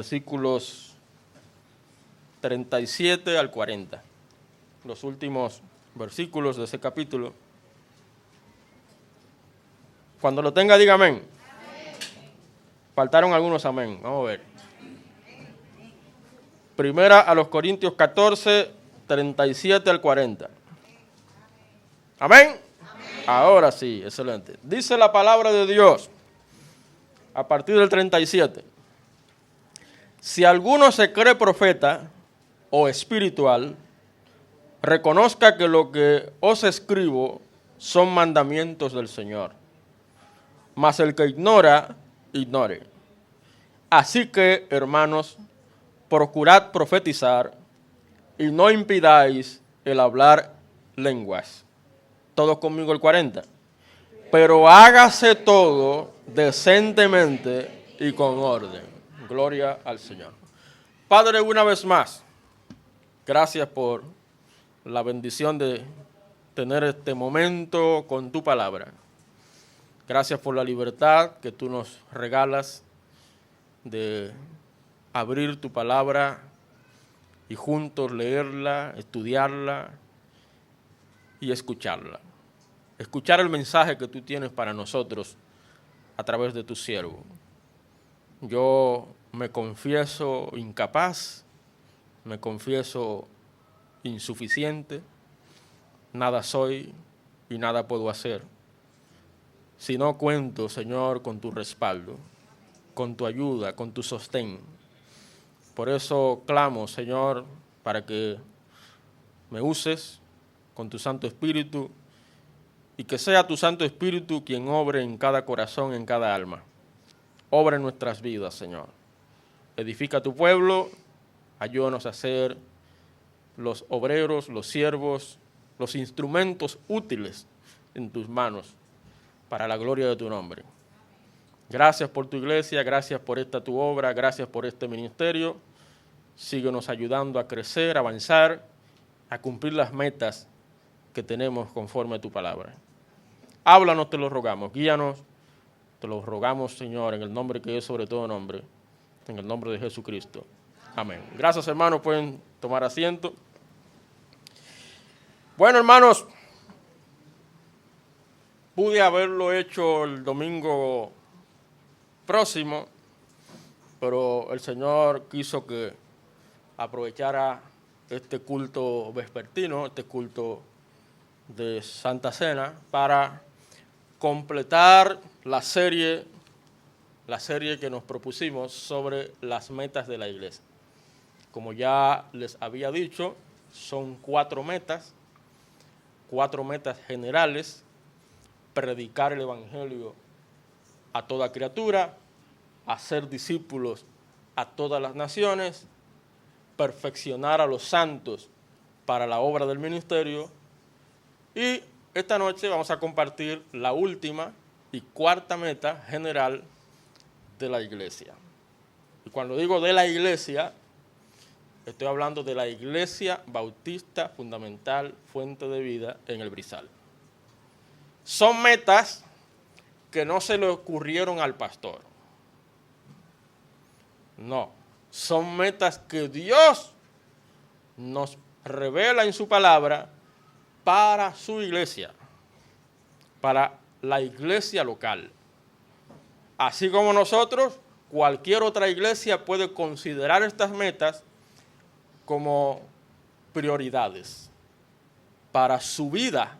versículos 37 al 40, los últimos versículos de ese capítulo. Cuando lo tenga, diga amén. Faltaron algunos amén. Vamos a ver. Primera a los Corintios 14, 37 al 40. ¿Amén? Ahora sí, excelente. Dice la palabra de Dios a partir del 37. Si alguno se cree profeta o espiritual, reconozca que lo que os escribo son mandamientos del Señor. Mas el que ignora, ignore. Así que, hermanos, procurad profetizar y no impidáis el hablar lenguas. Todos conmigo el 40. Pero hágase todo decentemente y con orden. Gloria al Señor. Padre, una vez más, gracias por la bendición de tener este momento con tu palabra. Gracias por la libertad que tú nos regalas de abrir tu palabra y juntos leerla, estudiarla y escucharla. Escuchar el mensaje que tú tienes para nosotros a través de tu siervo. Yo me confieso incapaz, me confieso insuficiente, nada soy y nada puedo hacer. Si no cuento, Señor, con tu respaldo, con tu ayuda, con tu sostén. Por eso clamo, Señor, para que me uses con tu Santo Espíritu y que sea tu Santo Espíritu quien obre en cada corazón, en cada alma. Obra en nuestras vidas, Señor. Edifica tu pueblo, ayúdanos a ser los obreros, los siervos, los instrumentos útiles en tus manos para la gloria de tu nombre. Gracias por tu iglesia, gracias por esta tu obra, gracias por este ministerio. Síguenos ayudando a crecer, a avanzar, a cumplir las metas que tenemos conforme a tu palabra. Háblanos, te lo rogamos, guíanos, te lo rogamos, Señor, en el nombre que es sobre todo nombre, en el nombre de Jesucristo. Amén. Gracias, hermanos, pueden tomar asiento. Bueno, hermanos, pude haberlo hecho el domingo próximo, pero el Señor quiso que aprovechara este culto vespertino, este culto de Santa Cena, para completar la serie que nos propusimos sobre las metas de la iglesia. Como ya les había dicho, son 4 metas generales: predicar el evangelio a toda criatura, hacer discípulos a todas las naciones, perfeccionar a los santos para la obra del ministerio. Y esta noche vamos a compartir la última y 4ª meta general de la iglesia. Y cuando digo de la iglesia, estoy hablando de la Iglesia Bautista Fundamental Fuente de Vida en el Brizal. Son metas que no se le ocurrieron al pastor. No, son metas que Dios nos revela en su palabra para su iglesia, para la iglesia local. Así como nosotros, cualquier otra iglesia puede considerar estas metas como prioridades para su vida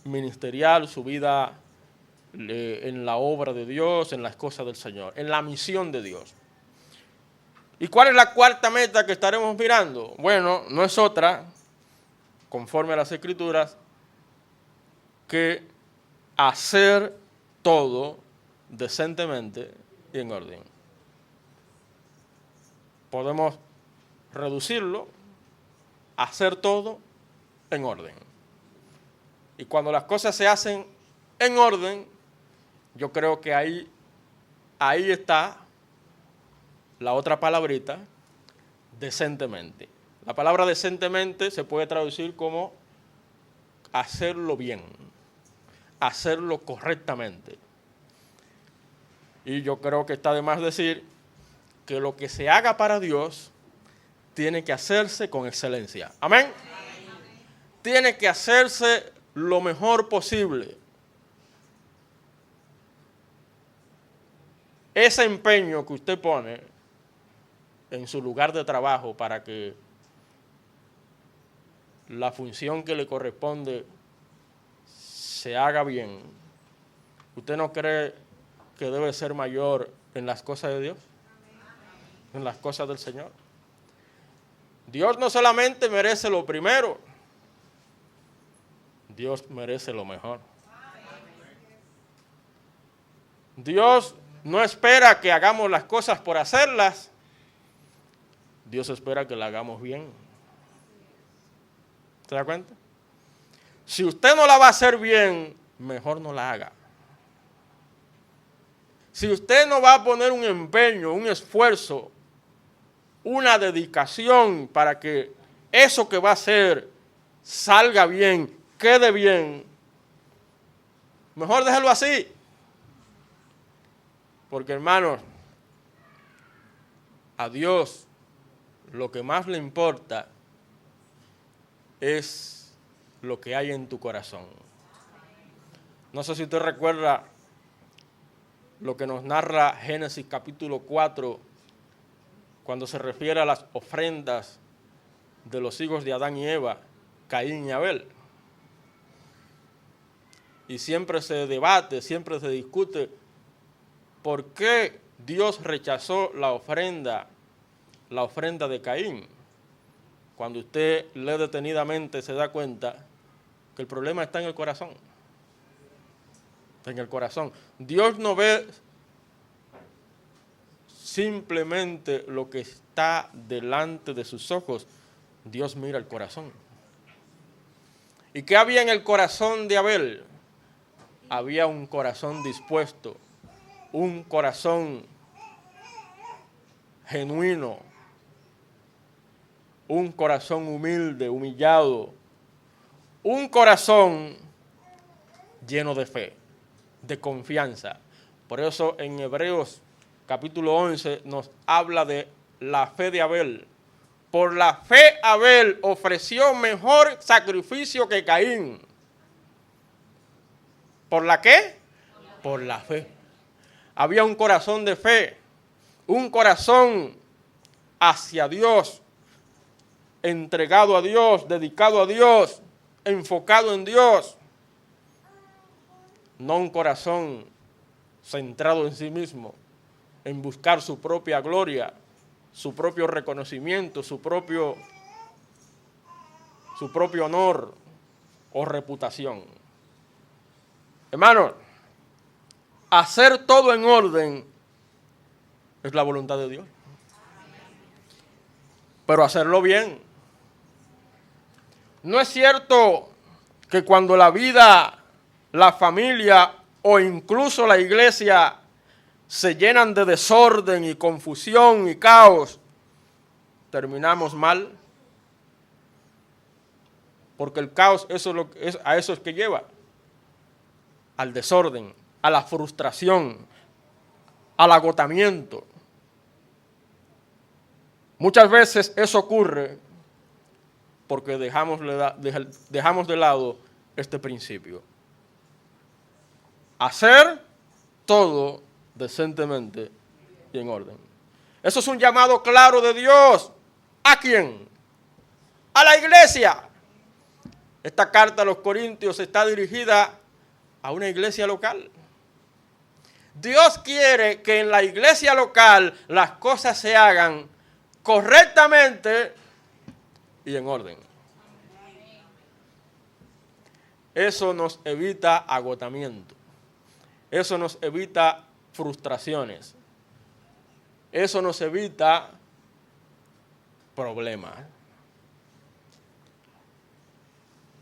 ministerial, su vida en la obra de Dios, en las cosas del Señor, en la misión de Dios. ¿Y cuál es la 4ª meta que estaremos mirando? Bueno, no es otra, conforme a las Escrituras, que hacer todo decentemente y en orden. Podemos reducirlo a hacer todo en orden. Y cuando las cosas se hacen en orden, yo creo que ahí está la otra palabrita, decentemente. La palabra decentemente se puede traducir como hacerlo bien, hacerlo correctamente. Y yo creo que está de más decir que lo que se haga para Dios tiene que hacerse con excelencia. Amén. Tiene que hacerse lo mejor posible. Ese empeño que usted pone en su lugar de trabajo para que la función que le corresponde se haga bien, ¿usted no cree que debe ser mayor en las cosas de Dios? En las cosas del Señor. Dios no solamente merece lo primero, Dios merece lo mejor. Dios no espera que hagamos las cosas por hacerlas, Dios espera que las hagamos bien. ¿Se da cuenta? Si usted no la va a hacer bien, mejor no la haga. Si usted no va a poner un empeño, un esfuerzo, una dedicación para que eso que va a hacer salga bien, quede bien, mejor déjelo así. Porque, hermanos, a Dios lo que más le importa es lo que hay en tu corazón. No sé si usted recuerda lo que nos narra Génesis capítulo 4, cuando se refiere a las ofrendas de los hijos de Adán y Eva, Caín y Abel. Y siempre se debate, siempre se discute por qué Dios rechazó la ofrenda de Caín. Cuando usted lee detenidamente se da cuenta que el problema está en el corazón. Está en el corazón. Dios no ve simplemente lo que está delante de sus ojos. Dios mira el corazón. ¿Y qué había en el corazón de Abel? Había un corazón dispuesto, un corazón genuino, un corazón humilde, humillado, un corazón lleno de fe, de confianza. Por eso en Hebreos capítulo 11 nos habla de la fe de Abel. Por la fe Abel ofreció mejor sacrificio que Caín. ¿Por la qué? Por la fe. Había un corazón de fe, un corazón hacia Dios, entregado a Dios, dedicado a Dios, enfocado en Dios. No un corazón centrado en sí mismo, en buscar su propia gloria, su propio reconocimiento, su propio honor o reputación. Hermanos, hacer todo en orden es la voluntad de Dios. Pero hacerlo bien. No es cierto que cuando la vida, la familia o incluso la iglesia se llenan de desorden y confusión y caos, terminamos mal. Porque el caos a eso es que lleva. Al desorden, a la frustración, al agotamiento. Muchas veces eso ocurre porque dejamos de lado este principio. Hacer todo decentemente y en orden. Eso es un llamado claro de Dios. ¿A quién? A la iglesia. Esta carta a los Corintios está dirigida a una iglesia local. Dios quiere que en la iglesia local las cosas se hagan correctamente y en orden. Eso nos evita agotamiento. Eso nos evita frustraciones. Eso nos evita problemas.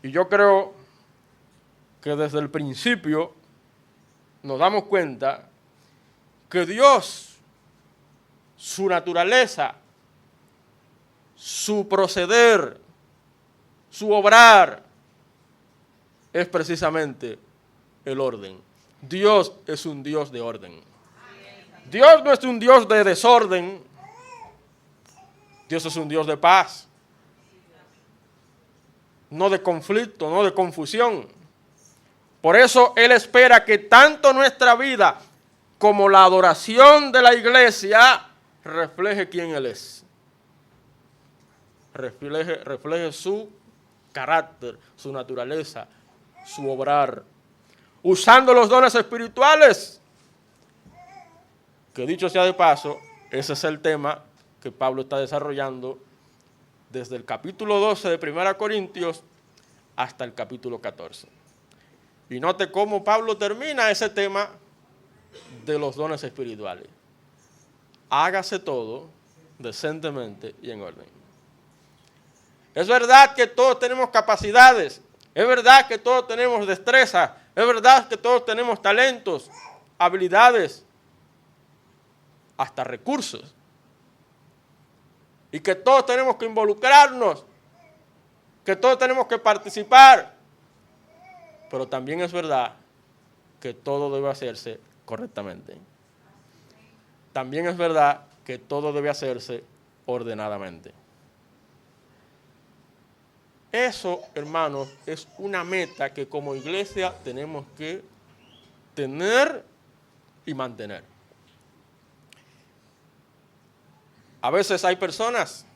Y yo creo que desde el principio nos damos cuenta que Dios, su naturaleza, su proceder, su obrar, es precisamente el orden. Dios es un Dios de orden. Dios no es un Dios de desorden. Dios es un Dios de paz. No de conflicto, no de confusión. Por eso Él espera que tanto nuestra vida como la adoración de la iglesia refleje quién Él es. Refleje su carácter, su naturaleza, su obrar. Usando los dones espirituales. Que dicho sea de paso, ese es el tema que Pablo está desarrollando desde el capítulo 12 de 1 Corintios hasta el capítulo 14. Y note cómo Pablo termina ese tema de los dones espirituales. Hágase todo decentemente y en orden. Es verdad que todos tenemos capacidades, es verdad que todos tenemos destrezas, es verdad que todos tenemos talentos, habilidades, hasta recursos. Y que todos tenemos que involucrarnos, que todos tenemos que participar. Pero también es verdad que todo debe hacerse correctamente. También es verdad que todo debe hacerse ordenadamente. Eso, hermanos, es una meta que como iglesia tenemos que tener y mantener. A veces hay personas,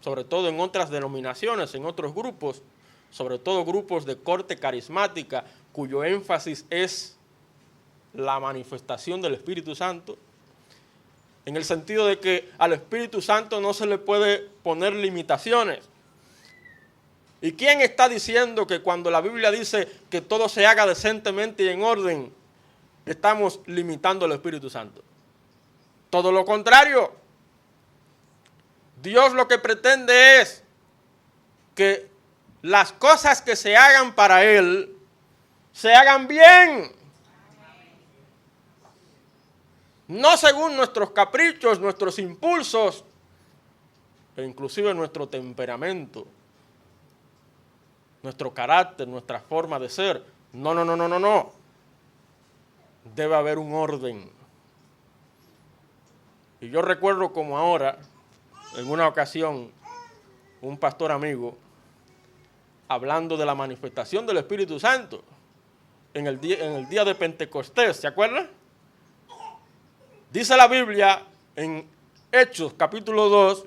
sobre todo en otras denominaciones, en otros grupos, sobre todo grupos de corte carismática, cuyo énfasis es la manifestación del Espíritu Santo, en el sentido de que al Espíritu Santo no se le puede poner limitaciones. ¿Y quién está diciendo que cuando la Biblia dice que todo se haga decentemente y en orden, estamos limitando al Espíritu Santo? Todo lo contrario. Dios lo que pretende es que las cosas que se hagan para Él, se hagan bien. No según nuestros caprichos, nuestros impulsos, e inclusive nuestro temperamento, nuestro carácter, nuestra forma de ser. No. Debe haber un orden. Y yo recuerdo como ahora, en una ocasión, un pastor amigo, hablando de la manifestación del Espíritu Santo, en el día de Pentecostés, ¿se acuerdan? Dice la Biblia en Hechos capítulo 2,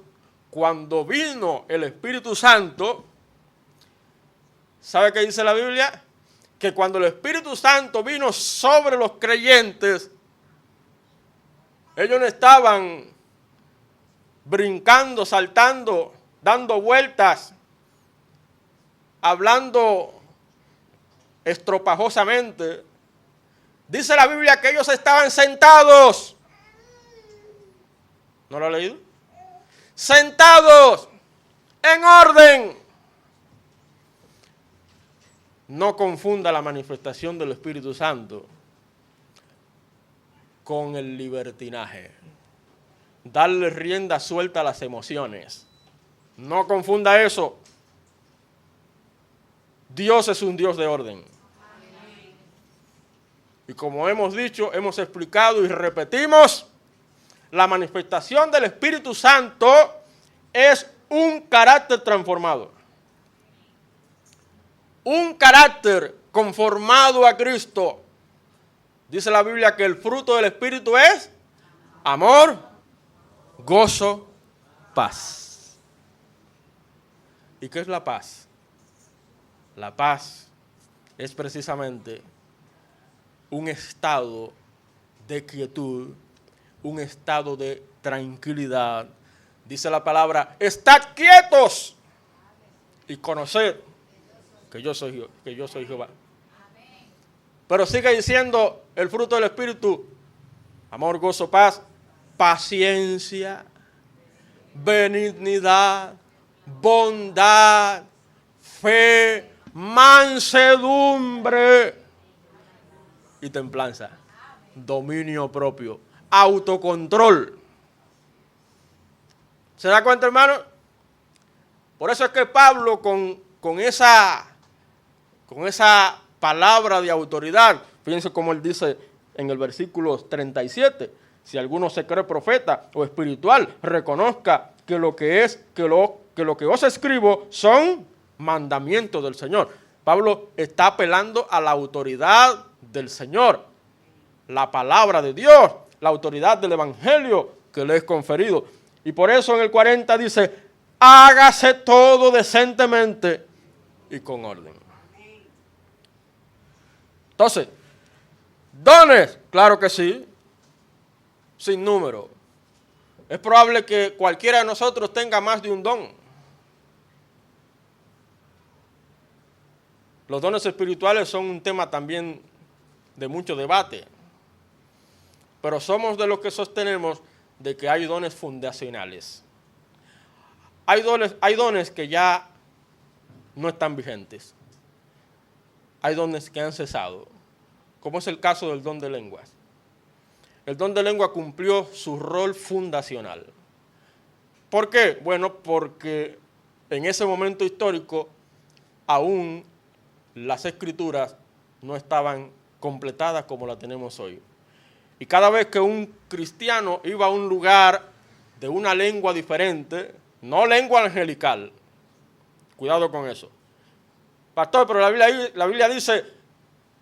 cuando vino el Espíritu Santo, ¿sabe qué dice la Biblia? Que cuando el Espíritu Santo vino sobre los creyentes, ellos no estaban brincando, saltando, dando vueltas, hablando estropajosamente. Dice la Biblia que ellos estaban sentados. ¿No lo ha leído? Sentados, en orden. No confunda la manifestación del Espíritu Santo con el libertinaje. Darle rienda suelta a las emociones. No confunda eso. Dios es un Dios de orden. Y como hemos dicho, hemos explicado y repetimos, la manifestación del Espíritu Santo es un carácter transformado. Un carácter conformado a Cristo. Dice la Biblia que el fruto del Espíritu es amor, gozo, paz. ¿Y qué es la paz? La paz es precisamente un estado de quietud, un estado de tranquilidad. Dice la palabra, estad quietos y conoced que yo soy Jehová. Pero sigue diciendo el fruto del Espíritu, amor, gozo, paz, paciencia, benignidad, bondad, fe, mansedumbre y templanza, dominio propio, autocontrol. ¿Se da cuenta, hermano? Por eso es que Pablo con esa palabra de autoridad, fíjense cómo él dice en el versículo 37, Si alguno se cree profeta o espiritual, reconozca que lo que os escribo son mandamientos del Señor. Pablo está apelando a la autoridad del Señor, la palabra de Dios, la autoridad del Evangelio que le es conferido. Y por eso en el 40 dice, hágase todo decentemente y con orden. Entonces, dones, claro que sí, sin número. Es probable que cualquiera de nosotros tenga más de un don. Los dones espirituales son un tema también de mucho debate, pero somos de los que sostenemos de que hay dones fundacionales. Hay dones que ya no están vigentes. Hay dones que han cesado, como es el caso del don de lenguas. El don de lengua cumplió su rol fundacional. ¿Por qué? Bueno, porque en ese momento histórico aún las escrituras no estaban completadas como la tenemos hoy. Y cada vez que un cristiano iba a un lugar de una lengua diferente, no lengua angelical, cuidado con eso. Pastor, pero la Biblia dice,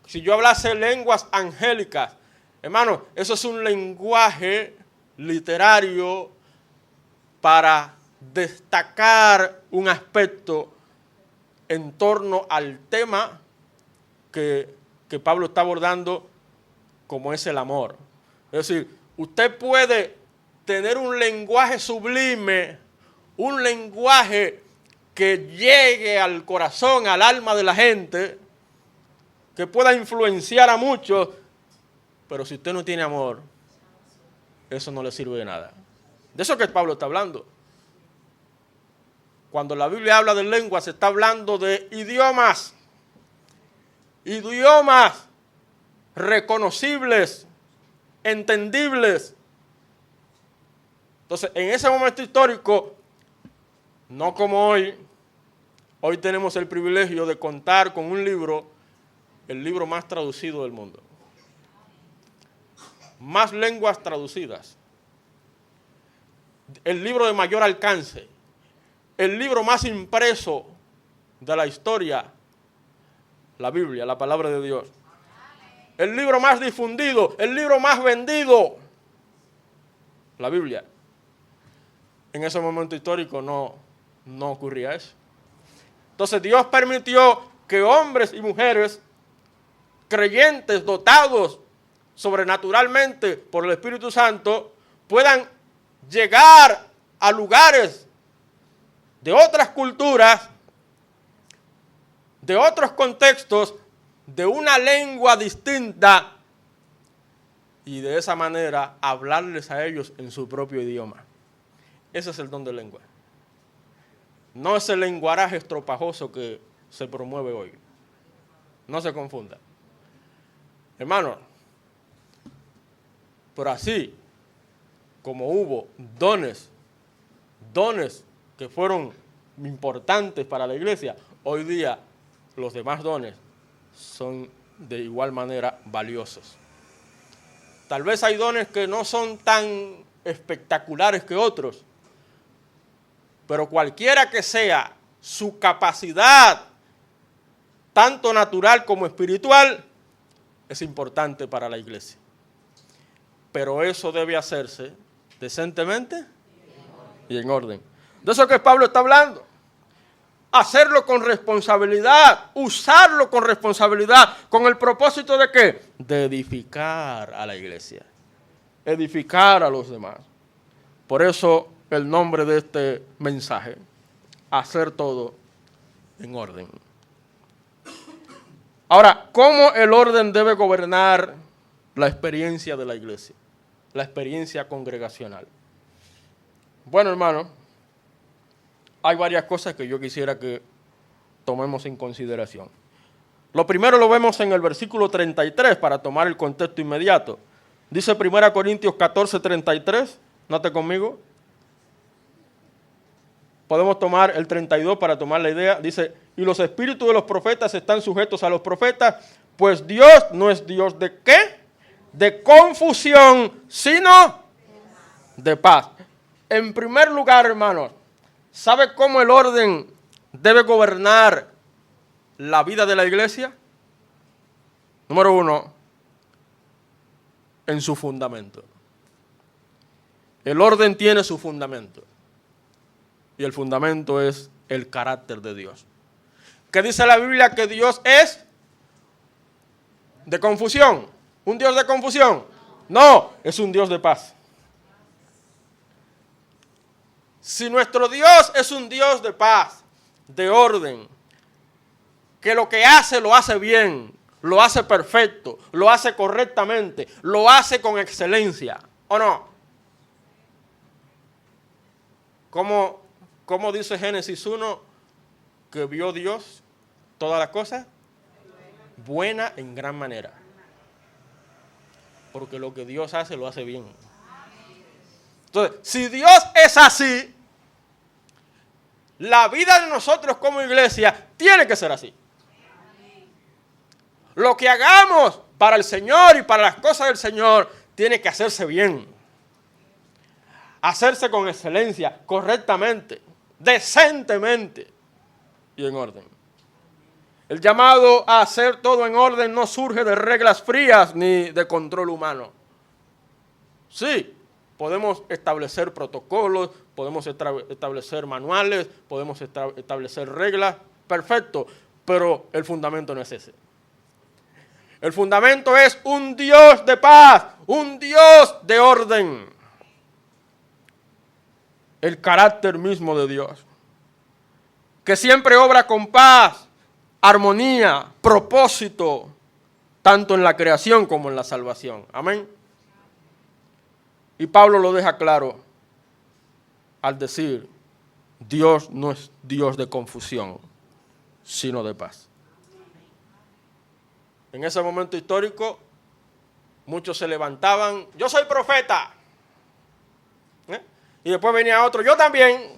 si yo hablase lenguas angélicas, hermano, eso es un lenguaje literario para destacar un aspecto en torno al tema que Pablo está abordando, como es el amor. Es decir, usted puede tener un lenguaje sublime, un lenguaje que llegue al corazón, al alma de la gente, que pueda influenciar a muchos, pero si usted no tiene amor, eso no le sirve de nada. De eso que Pablo está hablando. Cuando la Biblia habla de lenguas, se está hablando de idiomas. Idiomas reconocibles, entendibles. Entonces, en ese momento histórico, no como hoy tenemos el privilegio de contar con un libro, el libro más traducido del mundo. Más lenguas traducidas. El libro de mayor alcance. El libro más impreso de la historia, la Biblia, la palabra de Dios. El libro más difundido, el libro más vendido, la Biblia. En ese momento histórico no ocurría eso. Entonces Dios permitió que hombres y mujeres creyentes, dotados sobrenaturalmente por el Espíritu Santo, puedan llegar a lugares de otras culturas, de otros contextos, de una lengua distinta, y de esa manera hablarles a ellos en su propio idioma. Ese es el don de lengua. No es el lenguaraje estropajoso que se promueve hoy. No se confunda. Hermano, pero así como hubo dones que fueron importantes para la iglesia, hoy día los demás dones son de igual manera valiosos. Tal vez hay dones que no son tan espectaculares que otros, pero cualquiera que sea su capacidad, tanto natural como espiritual, es importante para la iglesia. Pero eso debe hacerse decentemente y en orden. De eso que Pablo está hablando. Hacerlo con responsabilidad, usarlo con responsabilidad, con el propósito de ¿qué? De edificar a la iglesia, edificar a los demás. Por eso el nombre de este mensaje, hacer todo en orden. Ahora, ¿cómo el orden debe gobernar la experiencia de la iglesia? La experiencia congregacional. Bueno, hermano, hay varias cosas que yo quisiera que tomemos en consideración. Lo primero lo vemos en el versículo 33 para tomar el contexto inmediato. Dice 1 Corintios 14:33, note conmigo. Podemos tomar el 32 para tomar la idea. Dice, y los espíritus de los profetas están sujetos a los profetas, pues Dios no es Dios de ¿qué? de confusión, sino de paz. En primer lugar, hermanos, ¿sabe cómo el orden debe gobernar la vida de la iglesia? Número uno, en su fundamento. El orden tiene su fundamento. Y el fundamento es el carácter de Dios. ¿Qué dice la Biblia? Que Dios es de confusión. ¿Un Dios de confusión? No, es un Dios de paz. Si nuestro Dios es un Dios de paz, de orden, que lo que hace lo hace bien, lo hace perfecto, lo hace correctamente, lo hace con excelencia, ¿o no? ¿Cómo dice Génesis 1? Que vio Dios todas las cosas buenas en gran manera. Porque lo que Dios hace, lo hace bien. Entonces, si Dios es así, la vida de nosotros como iglesia tiene que ser así. Lo que hagamos para el Señor y para las cosas del Señor tiene que hacerse bien. Hacerse con excelencia, correctamente, decentemente y en orden. El llamado a hacer todo en orden no surge de reglas frías ni de control humano. Sí, podemos establecer protocolos, podemos establecer manuales, podemos establecer reglas, perfecto, pero el fundamento no es ese. El fundamento es un Dios de paz, un Dios de orden. El carácter mismo de Dios, que siempre obra con paz, armonía, propósito, tanto en la creación como en la salvación. Amén. Y Pablo lo deja claro al decir, Dios no es Dios de confusión, sino de paz. En ese momento histórico, muchos se levantaban, yo soy profeta. Y después venía otro, yo también.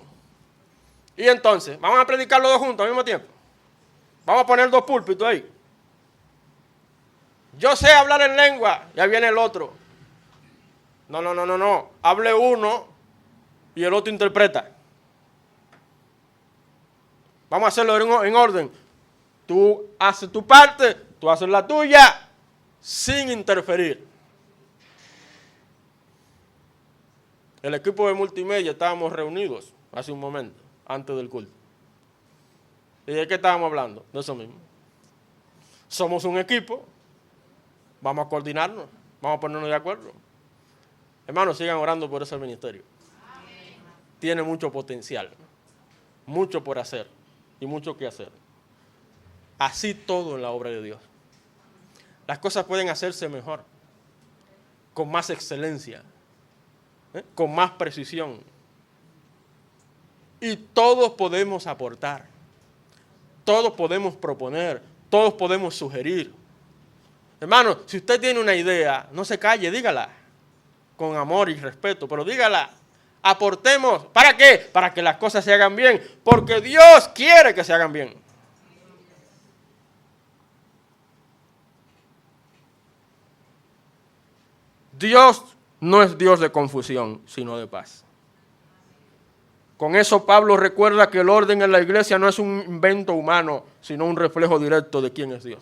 Y entonces, vamos a predicar los dos juntos al mismo tiempo. Vamos a poner dos púlpitos ahí. Yo sé hablar en lengua, ya viene el otro. No. Hable uno y el otro interpreta. Vamos a hacerlo en orden. Tú haces tu parte, tú haces la tuya, sin interferir. El equipo de multimedia estábamos reunidos hace un momento, antes del culto. ¿Y de qué estábamos hablando? De eso mismo. Somos un equipo, vamos a coordinarnos, vamos a ponernos de acuerdo. Hermanos, sigan orando por ese ministerio. Amén. Tiene mucho potencial, mucho por hacer y mucho que hacer. Así todo en la obra de Dios. Las cosas pueden hacerse mejor, con más excelencia, con más precisión. Y todos podemos aportar, todos podemos proponer, todos podemos sugerir. Hermano, si usted tiene una idea, no se calle, dígala, con amor y respeto, pero dígala, aportemos. ¿Para qué? Para que las cosas se hagan bien, porque Dios quiere que se hagan bien. Dios no es Dios de confusión, sino de paz. Con eso Pablo recuerda que el orden en la iglesia no es un invento humano, sino un reflejo directo de quién es Dios.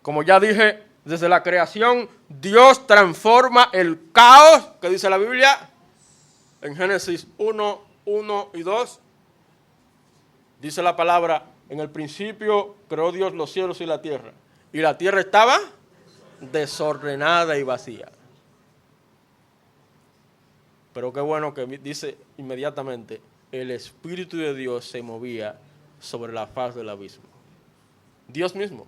Como ya dije, desde la creación, Dios transforma el caos, que dice la Biblia, en Génesis 1, 1 y 2. Dice la palabra, en el principio creó Dios los cielos y la tierra estaba desordenada y vacía. Pero qué bueno que dice inmediatamente, el Espíritu de Dios se movía sobre la faz del abismo. Dios mismo.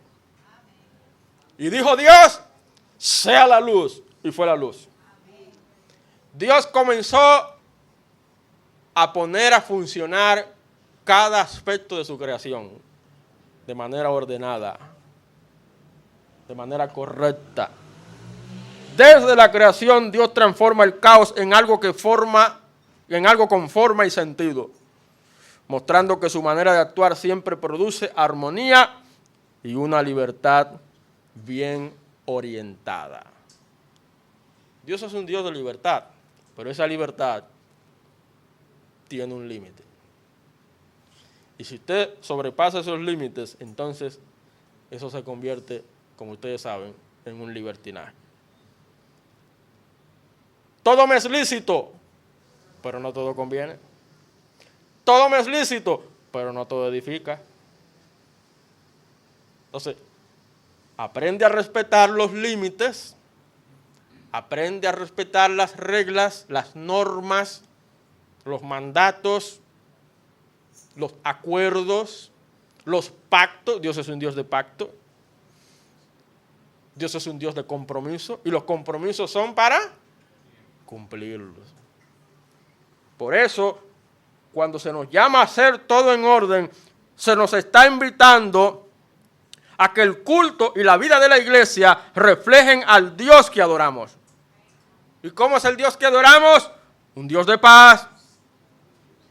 Y dijo Dios, sea la luz, y fue la luz. Dios comenzó a poner a funcionar cada aspecto de su creación de manera ordenada, de manera correcta. Desde la creación Dios transforma el caos en algo con forma y sentido, mostrando que su manera de actuar siempre produce armonía y una libertad bien orientada. Dios es un Dios de libertad, pero esa libertad tiene un límite. Y si usted sobrepasa esos límites, entonces eso se convierte, como ustedes saben, en un libertinaje. Todo me es lícito, pero no todo conviene. Todo me es lícito, pero no todo edifica. Entonces, aprende a respetar los límites, aprende a respetar las reglas, las normas, los mandatos, los acuerdos, los pactos. Dios es un Dios de pacto. Dios es un Dios de compromiso y los compromisos son para cumplirlos. Por eso, cuando se nos llama a hacer todo en orden, se nos está invitando a que el culto y la vida de la iglesia reflejen al Dios que adoramos. ¿Y cómo es el Dios que adoramos? Un Dios de paz,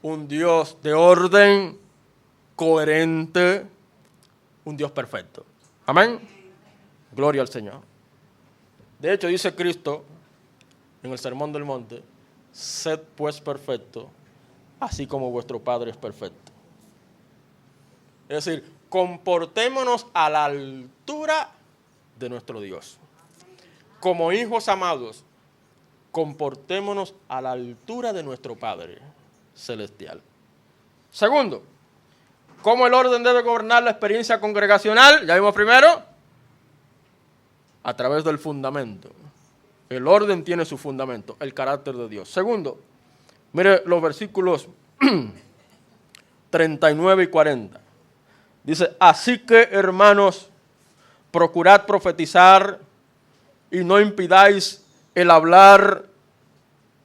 un Dios de orden, coherente, un Dios perfecto. Amén. Gloria al Señor. De hecho, dice Cristo en el Sermón del Monte, sed pues perfectos, así como vuestro Padre es perfecto. Es decir, comportémonos a la altura de nuestro Dios. Como hijos amados, comportémonos a la altura de nuestro Padre celestial. Segundo, ¿cómo el orden debe gobernar la experiencia congregacional? Ya vimos primero, a través del fundamento. El orden tiene su fundamento, el carácter de Dios. Segundo, mire los versículos 39 y 40. Dice, así que, hermanos, procurad profetizar y no impidáis el hablar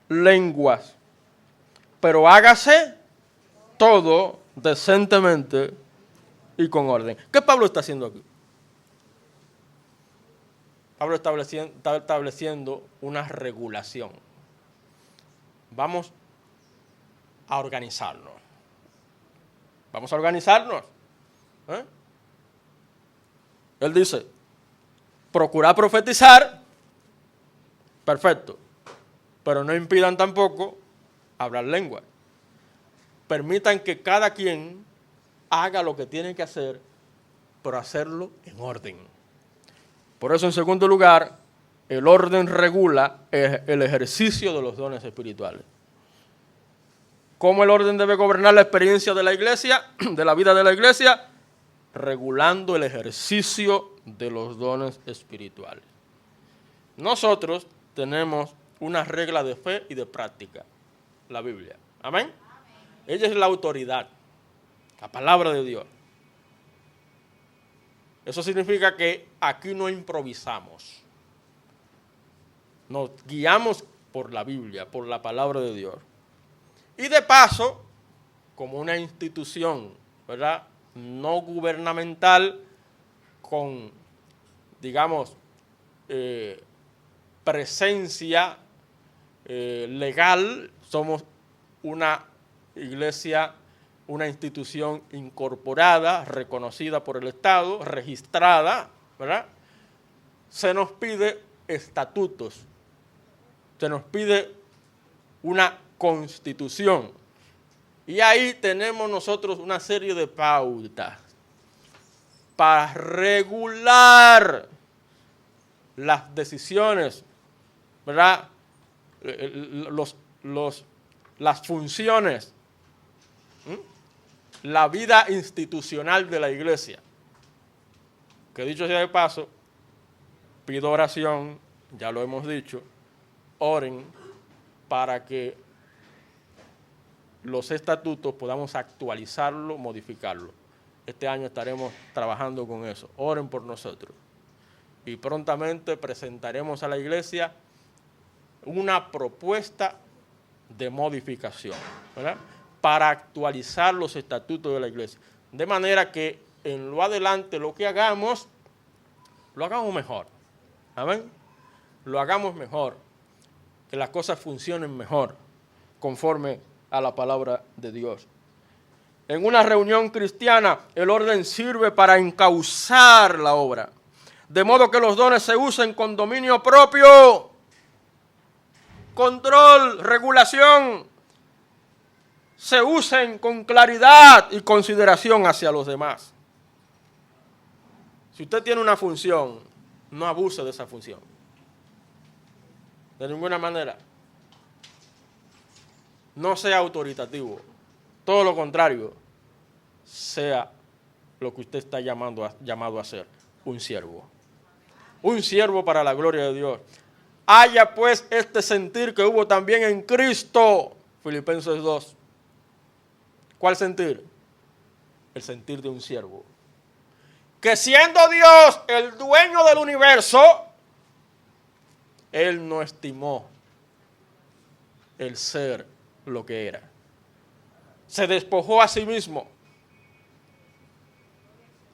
lenguas, pero hágase todo decentemente y con orden. ¿Qué Pablo está haciendo aquí? Pablo está estableciendo una regulación. Vamos a organizarnos. Vamos a organizarnos. Él dice, procurad profetizar, perfecto, pero no impidan tampoco hablar lengua. Permitan que cada quien haga lo que tiene que hacer, pero hacerlo en orden. Por eso, en segundo lugar, el orden regula el ejercicio de los dones espirituales. ¿Cómo el orden debe gobernar la experiencia de la iglesia, de la vida de la iglesia? Regulando el ejercicio de los dones espirituales. Nosotros tenemos una regla de fe y de práctica, la Biblia. ¿Amén? Ella es la autoridad, la palabra de Dios. Eso significa que aquí no improvisamos. Nos guiamos por la Biblia, por la palabra de Dios. Y de paso, como una institución, ¿verdad?, no gubernamental, con, digamos, presencia legal, somos una iglesia, una institución incorporada, reconocida por el Estado, registrada, ¿verdad? Se nos pide estatutos, se nos pide una constitución. Y ahí tenemos nosotros una serie de pautas para regular las decisiones, ¿verdad? Las funciones, la vida institucional de la iglesia. Que dicho sea de paso, pido oración, ya lo hemos dicho, oren para que los estatutos podamos actualizarlo, modificarlo. Este año estaremos trabajando con eso. Oren por nosotros. Y prontamente presentaremos a la iglesia una propuesta de modificación, ¿verdad?, para actualizar los estatutos de la iglesia. De manera que en lo adelante lo que hagamos, lo hagamos mejor. ¿Amén? Lo hagamos mejor. Que las cosas funcionen mejor, conforme a la palabra de Dios. En una reunión cristiana, el orden sirve para encauzar la obra, De modo que los dones se usen con dominio propio, control, regulación, se usen con claridad y consideración hacia los demás. Si usted tiene una función, no abuse de esa función. De ninguna manera. No sea autoritativo. Todo lo contrario, sea lo que usted está llamado a ser, un siervo. Un siervo para la gloria de Dios. Haya pues este sentir que hubo también en Cristo. Filipenses 2. ¿Cuál sentir? El sentir de un siervo. Que siendo Dios el dueño del universo, Él no estimó el ser lo que era. Se despojó a sí mismo,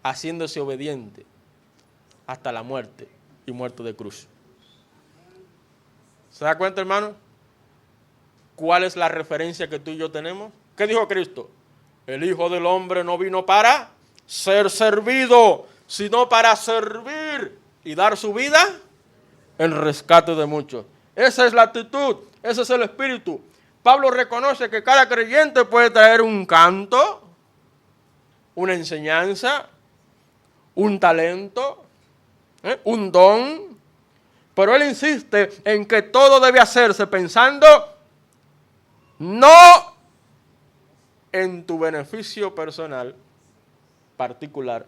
haciéndose obediente hasta la muerte y muerte de cruz. ¿Se da cuenta, hermano? ¿Cuál es la referencia que tú y yo tenemos? ¿Qué dijo Cristo? El Hijo del Hombre no vino para ser servido, sino para servir y dar su vida en rescate de muchos. Esa es la actitud, ese es el espíritu. Pablo reconoce que cada creyente puede traer un canto, una enseñanza, un talento, un don, pero él insiste en que todo debe hacerse pensando no en tu beneficio personal particular,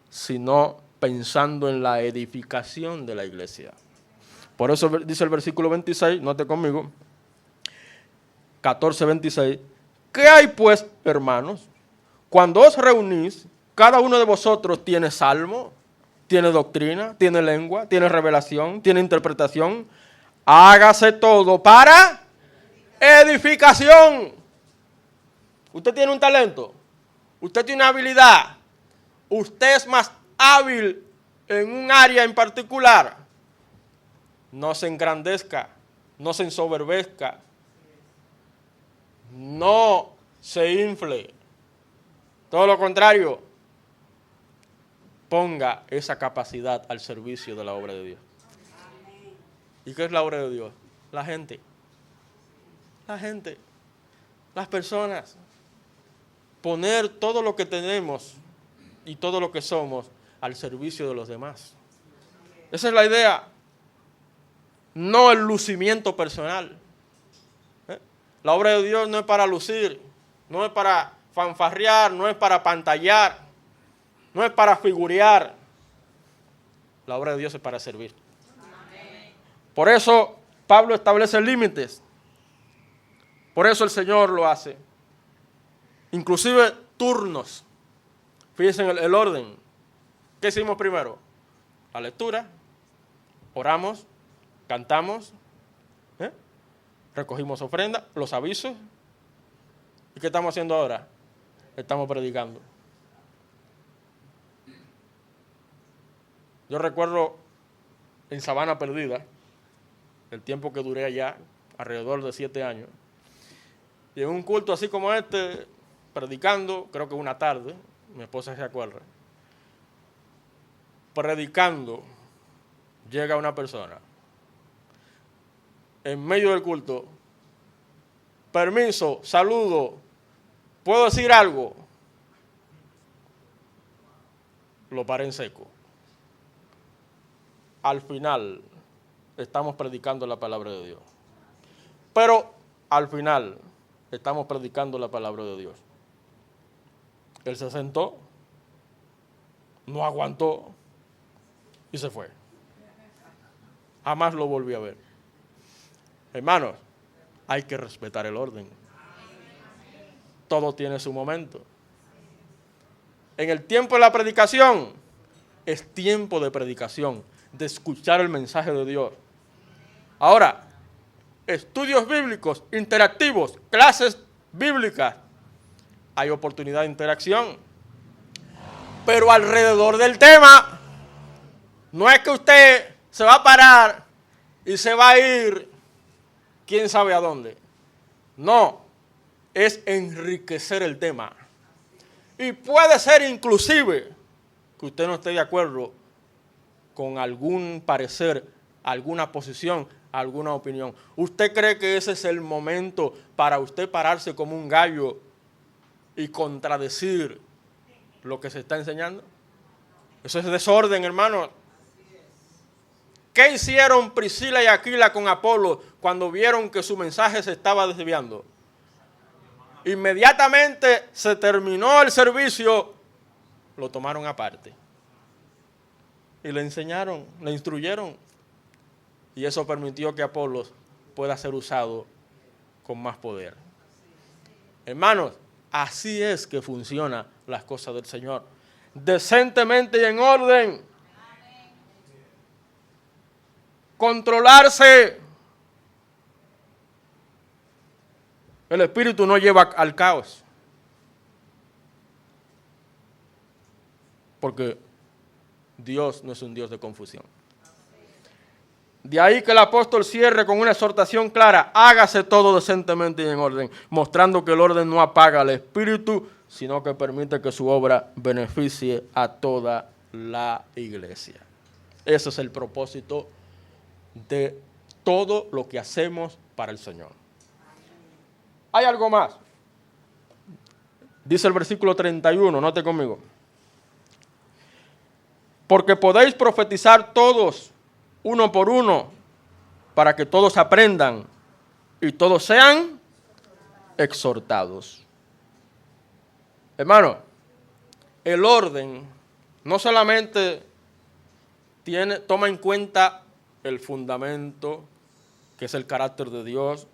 sino pensando en la edificación de la iglesia. Por eso dice el versículo 26, note conmigo, 14:26, ¿qué hay pues, hermanos? Cuando os reunís, cada uno de vosotros tiene salmo, tiene doctrina, tiene lengua, tiene revelación, tiene interpretación. Hágase todo para edificación. Usted tiene un talento, usted tiene una habilidad, usted es más hábil en un área en particular. No se engrandezca, no se ensoberbezca, no se infle. Todo lo contrario, ponga esa capacidad al servicio de la obra de Dios. ¿Y qué es la obra de Dios? La gente. La gente. Las personas. Poner todo lo que tenemos y todo lo que somos al servicio de los demás. Esa es la idea. No el lucimiento personal. La obra de Dios no es para lucir, no es para fanfarrear, no es para pantallar, no es para figurear. La obra de Dios es para servir. Por eso Pablo establece límites. Por eso el Señor lo hace. Inclusive turnos. Fíjense en el orden. ¿Qué hicimos primero? La lectura, oramos, cantamos, recogimos ofrenda, los avisos. ¿Y qué estamos haciendo ahora? Estamos predicando. Yo recuerdo en Sabana Perdida, el tiempo que duré allá, alrededor de 7 años, y en un culto así como este, predicando, creo que una tarde, mi esposa se acuerda, predicando, llega una persona, en medio del culto, permiso, saludo, ¿puedo decir algo? Lo paré en seco. Al final, estamos predicando la palabra de Dios. Pero, al final, estamos predicando la palabra de Dios. Él se sentó, no aguantó y se fue. Jamás lo volví a ver. Hermanos, hay que respetar el orden. Todo tiene su momento. En el tiempo de la predicación, es tiempo de predicación, de escuchar el mensaje de Dios. Ahora, estudios bíblicos, interactivos, clases bíblicas, hay oportunidad de interacción. Pero alrededor del tema, no es que usted se va a parar y se va a ir, quién sabe a dónde. No, es enriquecer el tema. Y puede ser inclusive que usted no esté de acuerdo con algún parecer, alguna posición, alguna opinión. ¿Usted cree que ese es el momento para usted pararse como un gallo y contradecir lo que se está enseñando? Eso es desorden, hermano. ¿Qué hicieron Priscila y Aquila con Apolo cuando vieron que su mensaje se estaba desviando? Inmediatamente se terminó el servicio, lo tomaron aparte. Y le enseñaron, le instruyeron. Y eso permitió que Apolos pueda ser usado con más poder. Hermanos, así es que funcionan las cosas del Señor. Decentemente y en orden. Controlarse. El espíritu no lleva al caos. Porque Dios no es un Dios de confusión. De ahí que el apóstol cierre con una exhortación clara: hágase todo decentemente y en orden, mostrando que el orden no apaga al espíritu, sino que permite que su obra beneficie a toda la iglesia. Ese es el propósito de todo lo que hacemos para el Señor. Hay algo más. Dice el versículo 31, note conmigo. Porque podéis profetizar todos, uno por uno, para que todos aprendan y todos sean exhortados. Hermano, el orden no solamente toma en cuenta el fundamento, que es el carácter de Dios,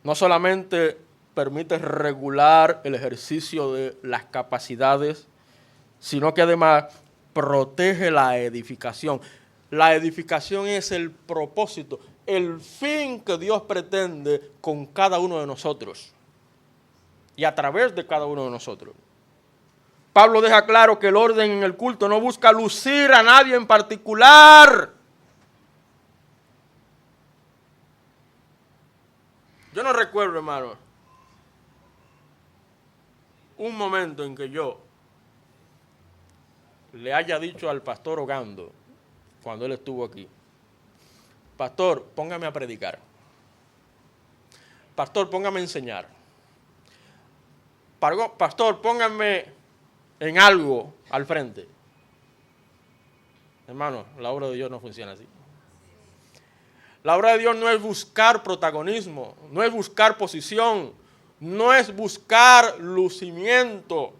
no solamente permite regular el ejercicio de las capacidades, sino que además protege la edificación. La edificación es el propósito, el fin que Dios pretende con cada uno de nosotros y a través de cada uno de nosotros. Pablo deja claro que el orden en el culto no busca lucir a nadie en particular. Yo no recuerdo, hermano, un momento en que yo le haya dicho al pastor Ogando, cuando él estuvo aquí: pastor, póngame a predicar. Pastor, póngame a enseñar. Pastor, póngame en algo al frente. Hermano, la obra de Dios no funciona así. La obra de Dios no es buscar protagonismo, no es buscar posición, no es buscar lucimiento,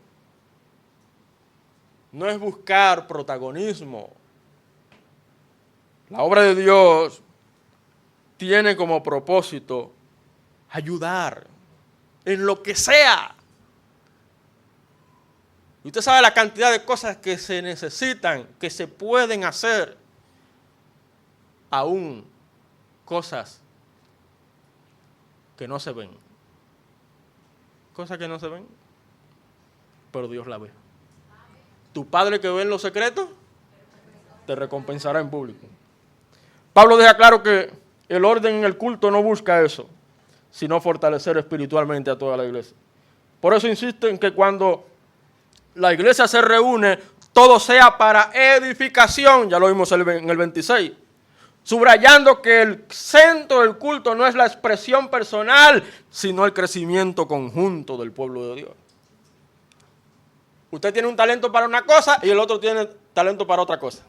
no es buscar protagonismo. La obra de Dios tiene como propósito ayudar en lo que sea. Y usted sabe la cantidad de cosas que se necesitan, que se pueden hacer, aún cosas que no se ven. Cosas que no se ven, pero Dios la ve. Tu Padre que ve en lo secreto, te recompensará en público. Pablo deja claro que el orden en el culto no busca eso, sino fortalecer espiritualmente a toda la iglesia. Por eso insiste en que cuando la iglesia se reúne, todo sea para edificación. Ya lo vimos en el 26. Subrayando que el centro del culto no es la expresión personal, sino el crecimiento conjunto del pueblo de Dios. Usted tiene un talento para una cosa y el otro tiene talento para otra cosa.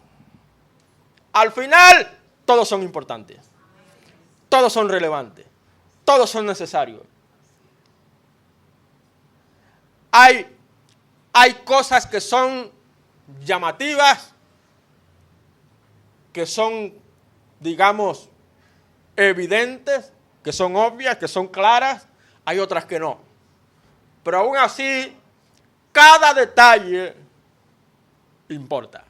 Al final, todos son importantes. Todos son relevantes. Todos son necesarios. Hay cosas que son llamativas, que son, digamos, evidentes, que son obvias, que son claras. Hay otras que no. Pero aún así, cada detalle importa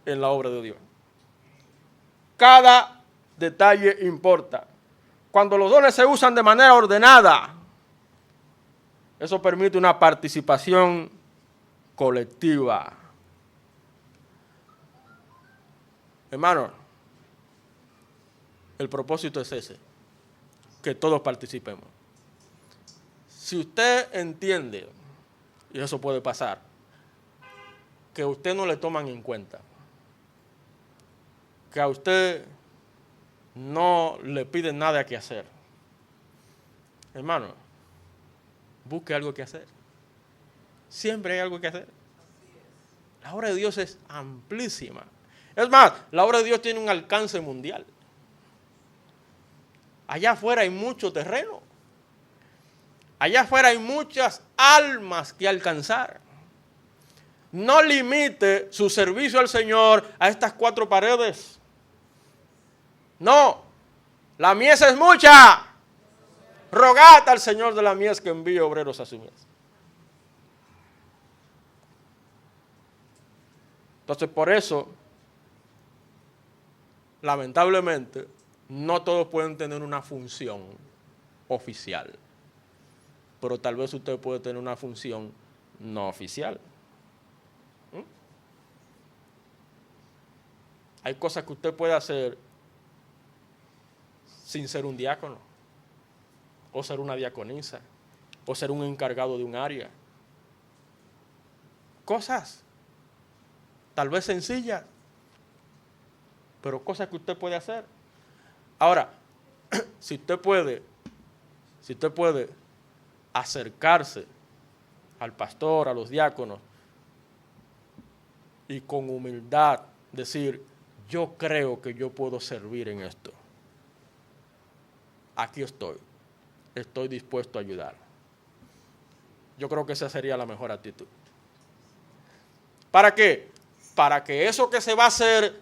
en la obra de Dios. Cada detalle importa. Cuando los dones se usan de manera ordenada, eso permite una participación colectiva. Hermano, el propósito es ese, que todos participemos. Si usted entiende, y eso puede pasar, que usted no le toman en cuenta, que a usted no le piden nada que hacer. Hermano, busque algo que hacer. Siempre hay algo que hacer. La obra de Dios es amplísima. Es más, la obra de Dios tiene un alcance mundial. Allá afuera hay mucho terreno. Allá afuera hay muchas almas que alcanzar. No limite su servicio al Señor a estas 4 paredes. No, la mies es mucha. Rogad al Señor de la mies que envíe obreros a su mies. Entonces, por eso, lamentablemente, no todos pueden tener una función oficial. Pero tal vez usted puede tener una función no oficial. Hay cosas que usted puede hacer sin ser un diácono, o ser una diaconisa, o ser un encargado de un área. Cosas, tal vez sencillas, pero cosas que usted puede hacer. Ahora, si usted puede acercarse al pastor, a los diáconos, y con humildad decir, yo creo que yo puedo servir en esto. Aquí estoy dispuesto a ayudar. Yo creo que esa sería la mejor actitud. ¿Para qué? Para que eso que se va a hacer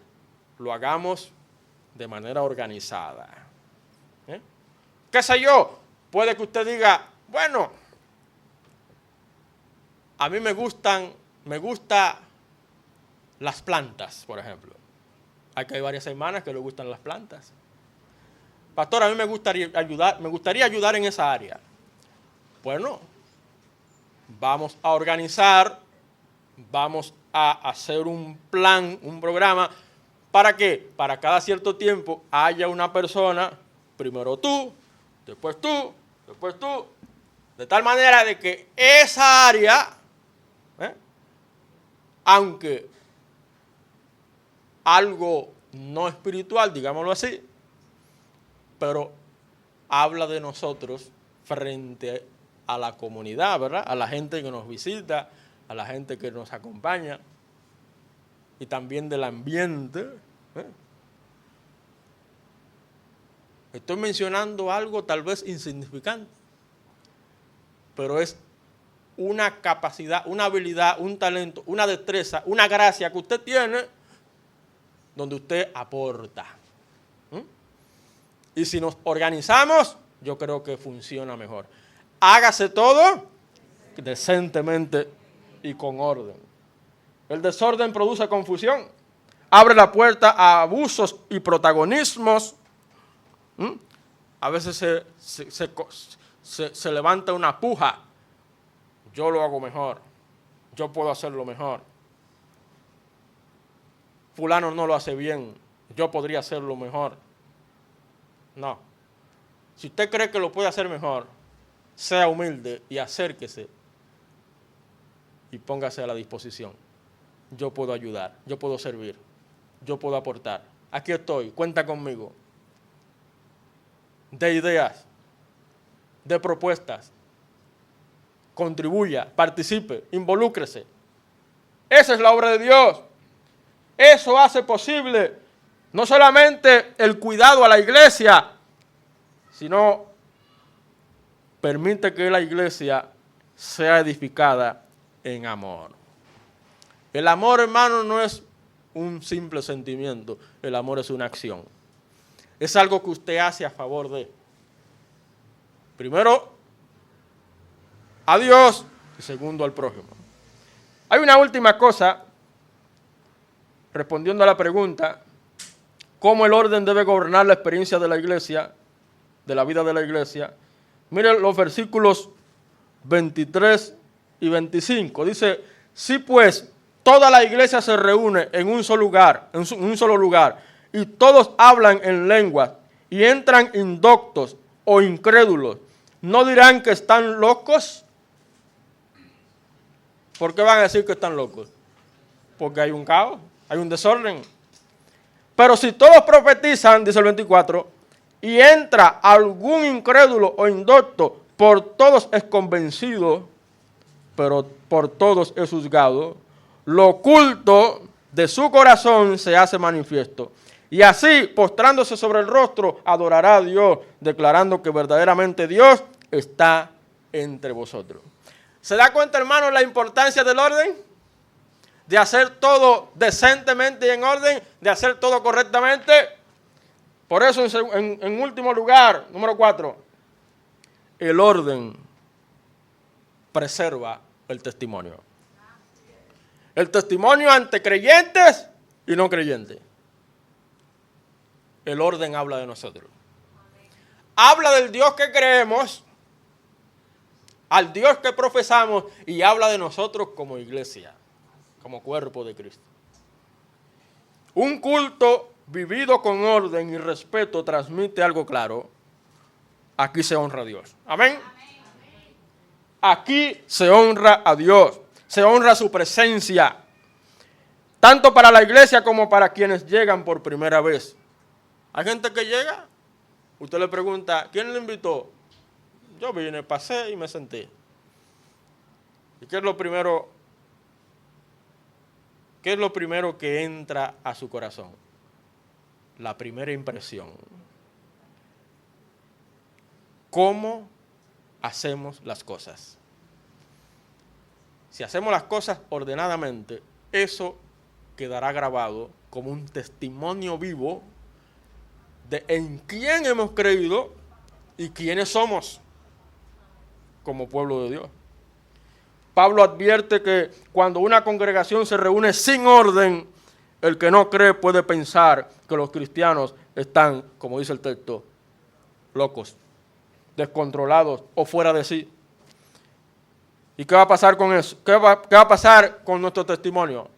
lo hagamos de manera organizada. ¿Qué sé yo? Puede que usted diga, bueno, a mí me gustan las plantas, por ejemplo. Aquí hay varias hermanas que le gustan las plantas. Pastor, a mí me gustaría ayudar en esa área. Bueno, vamos a organizar, vamos a hacer un plan, un programa. ¿Para qué? Para cada cierto tiempo haya una persona, primero tú, después tú, de tal manera de que esa área, aunque algo no espiritual, digámoslo así, pero habla de nosotros frente a la comunidad, ¿verdad? A la gente que nos visita, a la gente que nos acompaña, y también del ambiente. Estoy mencionando algo tal vez insignificante, pero es una capacidad, una habilidad, un talento, una destreza, una gracia que usted tiene, donde usted aporta. Y si nos organizamos, yo creo que funciona mejor. Hágase todo decentemente y con orden. El desorden produce confusión, abre la puerta a abusos y protagonismos. A veces se levanta una puja. Yo lo hago mejor. Yo puedo hacerlo mejor. Fulano no lo hace bien. Yo podría hacerlo mejor. No. Si usted cree que lo puede hacer mejor, sea humilde y acérquese y póngase a la disposición. Yo puedo ayudar, yo puedo servir, yo puedo aportar. Aquí estoy, cuenta conmigo. De ideas, de propuestas. Contribuya, participe, involúcrese. Esa es la obra de Dios. Eso hace posible no solamente el cuidado a la iglesia, sino permite que la iglesia sea edificada en amor. El amor, hermano, no es un simple sentimiento, el amor es una acción. Es algo que usted hace a favor de, primero, a Dios y segundo, al prójimo. Hay una última cosa, respondiendo a la pregunta, ¿cómo el orden debe gobernar la experiencia de la iglesia, de la vida de la iglesia? Miren los versículos 23 y 25. Dice, si pues toda la iglesia se reúne en un solo lugar, y todos hablan en lenguas, y entran indoctos o incrédulos, ¿no dirán que están locos? ¿Por qué van a decir que están locos? Porque hay un caos, hay un desorden. Pero si todos profetizan, dice el 24, y entra algún incrédulo o indocto, por todos es convencido, pero por todos es juzgado, lo oculto de su corazón se hace manifiesto. Y así, postrándose sobre el rostro, adorará a Dios, declarando que verdaderamente Dios está entre vosotros. ¿Se da cuenta, hermano, la importancia del orden? De hacer todo decentemente y en orden, de hacer todo correctamente. Por eso, en último lugar, número 4, el orden preserva el testimonio. El testimonio ante creyentes y no creyentes. El orden habla de nosotros. Habla del Dios que creemos, al Dios que profesamos, y habla de nosotros como iglesia, como cuerpo de Cristo. Un culto vivido con orden y respeto transmite algo claro. Aquí se honra a Dios. Amén. Aquí se honra a Dios. Se honra su presencia. Tanto para la iglesia como para quienes llegan por primera vez. Hay gente que llega, usted le pregunta, ¿quién le invitó? Yo vine, pasé y me senté. ¿Y qué es lo primero? ¿Qué es lo primero que entra a su corazón? La primera impresión. ¿Cómo hacemos las cosas? Si hacemos las cosas ordenadamente, eso quedará grabado como un testimonio vivo de en quién hemos creído y quiénes somos como pueblo de Dios. Pablo advierte que cuando una congregación se reúne sin orden, el que no cree puede pensar que los cristianos están, como dice el texto, locos, descontrolados o fuera de sí. ¿Y qué va a pasar con eso? ¿Qué va a pasar con nuestro testimonio?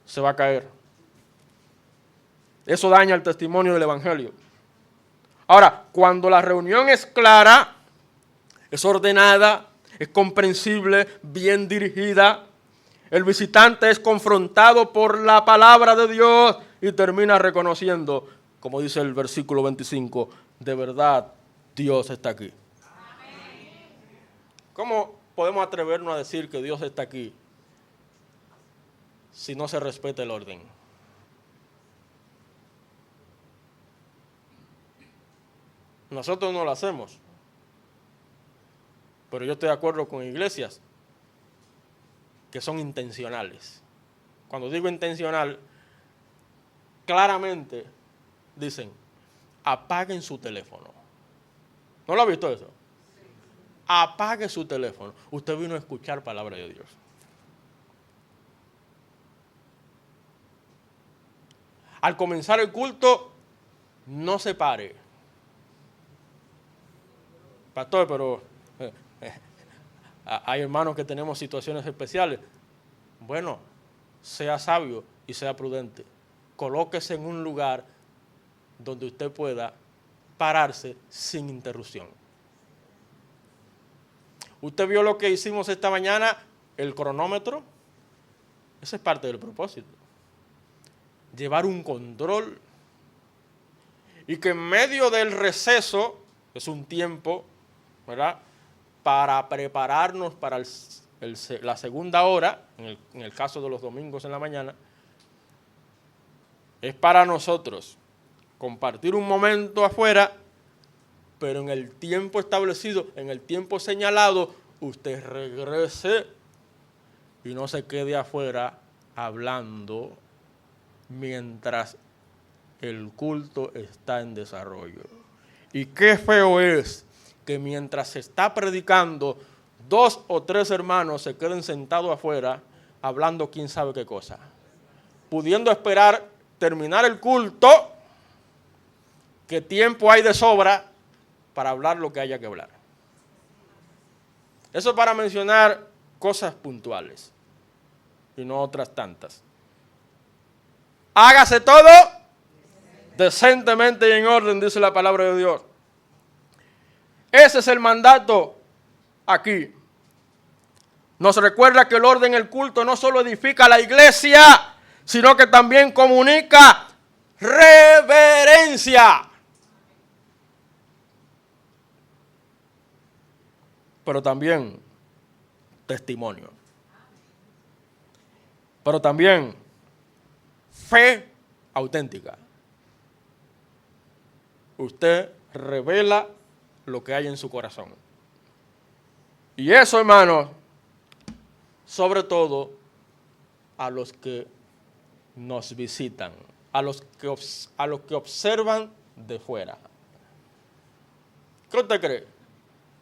Se va a caer. Eso daña el testimonio del Evangelio. Ahora, cuando la reunión es clara, es ordenada, es comprensible, bien dirigida, el visitante es confrontado por la palabra de Dios y termina reconociendo, como dice el versículo 25, de verdad Dios está aquí. ¿Cómo podemos atrevernos a decir que Dios está aquí si no se respeta el orden? Nosotros no lo hacemos, pero yo estoy de acuerdo con iglesias que son intencionales. Cuando digo intencional, claramente dicen, apaguen su teléfono. ¿No lo ha visto eso? Apague su teléfono. Usted vino a escuchar palabra de Dios. Al comenzar el culto, no se pare. Pastor, pero hay hermanos que tenemos situaciones especiales. Bueno, sea sabio y sea prudente. Colóquese en un lugar donde usted pueda pararse sin interrupción. ¿Usted vio lo que hicimos esta mañana? El cronómetro. Esa es parte del propósito. Llevar un control. Y que en medio del receso, es un tiempo, ¿verdad?, para prepararnos para la segunda hora, en el caso de los domingos en la mañana, es para nosotros compartir un momento afuera, pero en el tiempo establecido, en el tiempo señalado, usted regrese y no se quede afuera hablando mientras el culto está en desarrollo. Y qué feo es que mientras se está predicando, 2 o 3 hermanos se queden sentados afuera hablando quién sabe qué cosa, pudiendo esperar terminar el culto, que tiempo hay de sobra para hablar lo que haya que hablar. Eso para mencionar cosas puntuales y no otras tantas. Hágase todo decentemente y en orden, dice la palabra de Dios. Ese es el mandato aquí. Nos recuerda que el orden en el culto no solo edifica la iglesia, sino que también comunica reverencia. Pero también testimonio. Pero también fe auténtica. Usted revela lo que hay en su corazón. Y eso, hermanos, sobre todo a los que nos visitan, a los que observan de fuera. ¿Qué usted cree?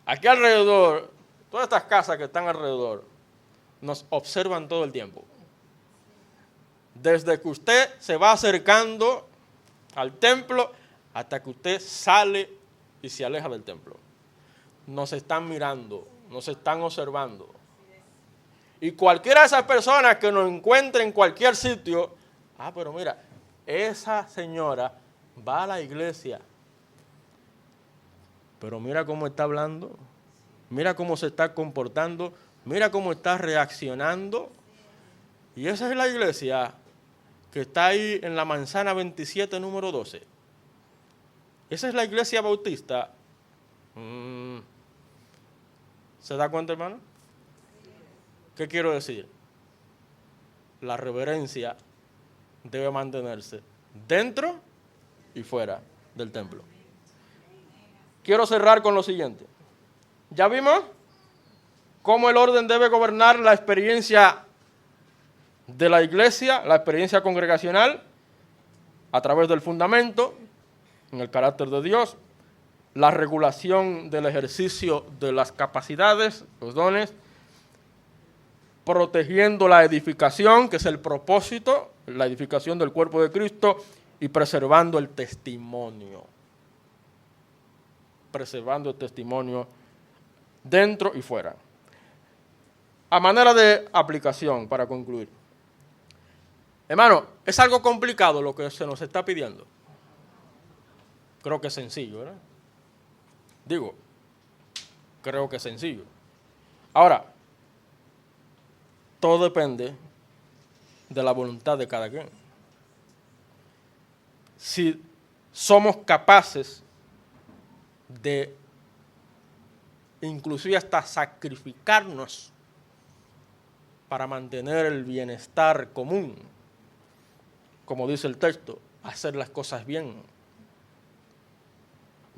Aquí alrededor, todas estas casas que están alrededor, nos observan todo el tiempo. Desde que usted se va acercando al templo hasta que usted sale y se aleja del templo. Nos están mirando, nos están observando. Y cualquiera de esas personas que nos encuentre en cualquier sitio, pero mira, esa señora va a la iglesia, pero mira cómo está hablando, mira cómo se está comportando, mira cómo está reaccionando. Y esa es la iglesia que está ahí en la manzana 27, número 12. Esa es la iglesia bautista. ¿Se da cuenta, hermano? ¿Qué quiero decir? La reverencia debe mantenerse dentro y fuera del templo. Quiero cerrar con lo siguiente. Ya vimos cómo el orden debe gobernar la experiencia de la iglesia, la experiencia congregacional, a través del fundamento, en el carácter de Dios, la regulación del ejercicio de las capacidades, los dones, protegiendo la edificación, que es el propósito, la edificación del cuerpo de Cristo, y preservando el testimonio. Preservando el testimonio dentro y fuera. A manera de aplicación, para concluir. Hermano, es algo complicado lo que se nos está pidiendo. Creo que es sencillo, ¿verdad? Digo, creo que es sencillo. Ahora, todo depende de la voluntad de cada quien. Si somos capaces de inclusive hasta sacrificarnos para mantener el bienestar común, como dice el texto, hacer las cosas bien.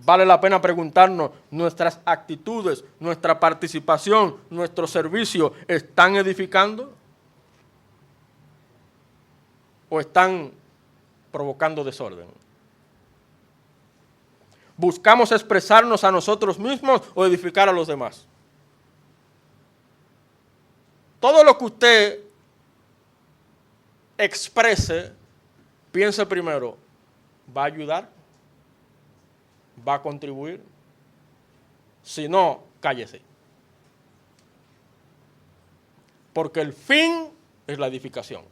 Vale la pena preguntarnos, ¿nuestras actitudes, nuestra participación, nuestro servicio están edificando? ¿O están provocando desorden? ¿Buscamos expresarnos a nosotros mismos o edificar a los demás? Todo lo que usted exprese, piense primero, ¿va a ayudar? ¿Va a contribuir? Si no, cállese. Porque el fin es la edificación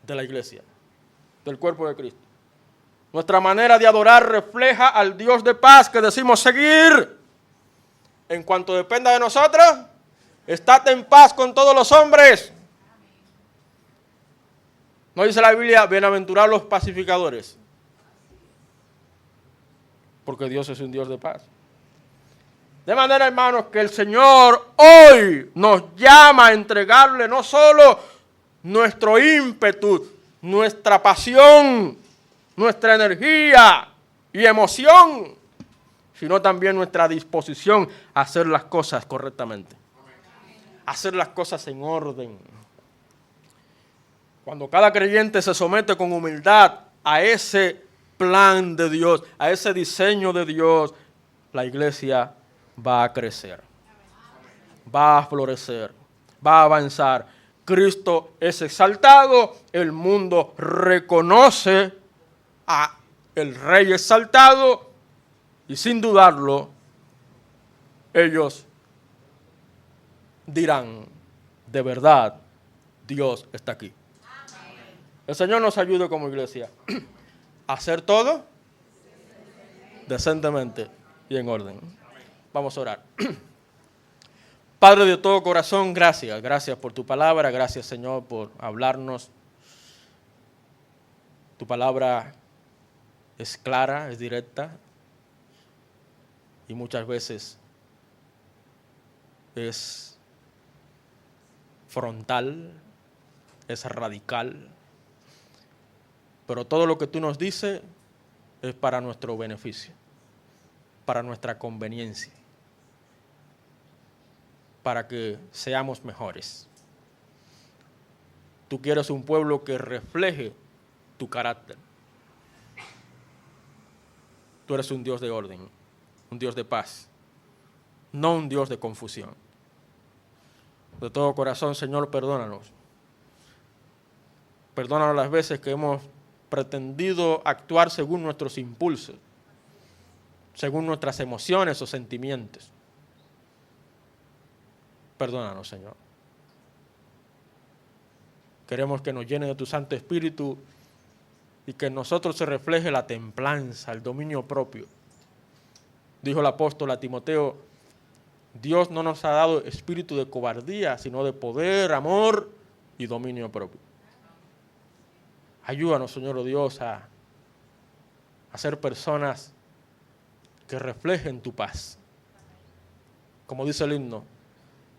de la iglesia, del cuerpo de Cristo. Nuestra manera de adorar refleja al Dios de paz que decimos seguir. En cuanto dependa de nosotros, estad en paz con todos los hombres. ¿No dice la Biblia, bienaventurados los pacificadores? Porque Dios es un Dios de paz. De manera, hermanos, que el Señor hoy nos llama a entregarle no solo nuestro ímpetu, nuestra pasión, nuestra energía y emoción, sino también nuestra disposición a hacer las cosas correctamente. Hacer las cosas en orden. Cuando cada creyente se somete con humildad a ese plan de Dios, a ese diseño de Dios, la iglesia va a crecer, va a florecer, va a avanzar. Cristo es exaltado, el mundo reconoce a el Rey exaltado y sin dudarlo, ellos dirán, de verdad, Dios está aquí. El Señor nos ayude como iglesia a hacer todo decentemente y en orden. Vamos a orar. Padre de todo corazón, gracias por tu palabra, gracias Señor por hablarnos Tu palabra es clara, es directa y muchas veces es frontal, es radical. Pero todo lo que tú nos dices es para nuestro beneficio, para nuestra conveniencia, para que seamos mejores. Tú quieres un pueblo que refleje tu carácter. Tú eres un Dios de orden, un Dios de paz, no un Dios de confusión. De todo corazón, Señor, perdónanos. Perdónanos las veces que hemos pretendido actuar según nuestros impulsos, según nuestras emociones o sentimientos. Perdónanos, Señor. Queremos que nos llene de tu Santo Espíritu y que en nosotros se refleje la templanza, el dominio propio. Dijo el apóstol a Timoteo, Dios no nos ha dado espíritu de cobardía, sino de poder, amor y dominio propio. Ayúdanos, Señor Dios, a ser personas que reflejen tu paz. Como dice el himno,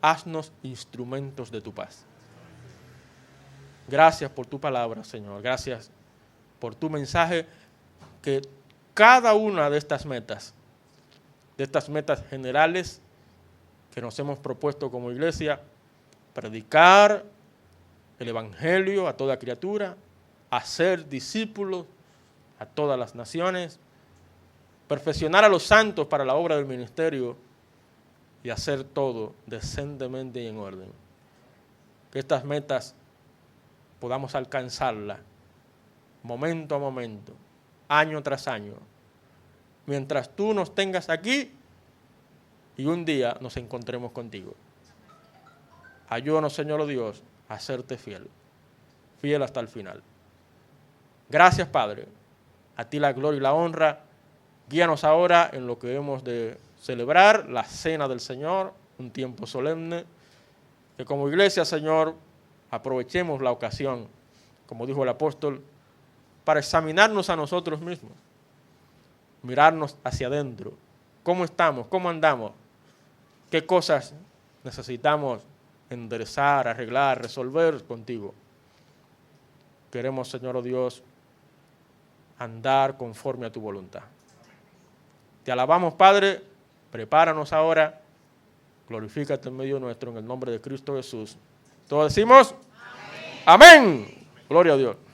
haznos instrumentos de tu paz. Gracias por tu palabra, Señor. Gracias por tu mensaje, que cada una de estas metas generales que nos hemos propuesto como iglesia, predicar el Evangelio a toda criatura, hacer discípulos a todas las naciones, perfeccionar a los santos para la obra del ministerio y hacer todo decentemente y en orden. Que estas metas podamos alcanzarlas momento a momento, año tras año, mientras tú nos tengas aquí y un día nos encontremos contigo. Ayúdanos, Señor Dios, a serte fiel, fiel hasta el final. Gracias, Padre. A ti la gloria y la honra. Guíanos ahora en lo que hemos de celebrar, la cena del Señor, un tiempo solemne. Que como iglesia, Señor, aprovechemos la ocasión, como dijo el apóstol, para examinarnos a nosotros mismos, mirarnos hacia adentro. ¿Cómo estamos? ¿Cómo andamos? ¿Qué cosas necesitamos enderezar, arreglar, resolver contigo? Queremos, Señor Dios, andar conforme a tu voluntad. Te alabamos, Padre. Prepáranos ahora. Glorifícate en medio nuestro en el nombre de Cristo Jesús. Todos decimos, amén. Amén. Gloria a Dios.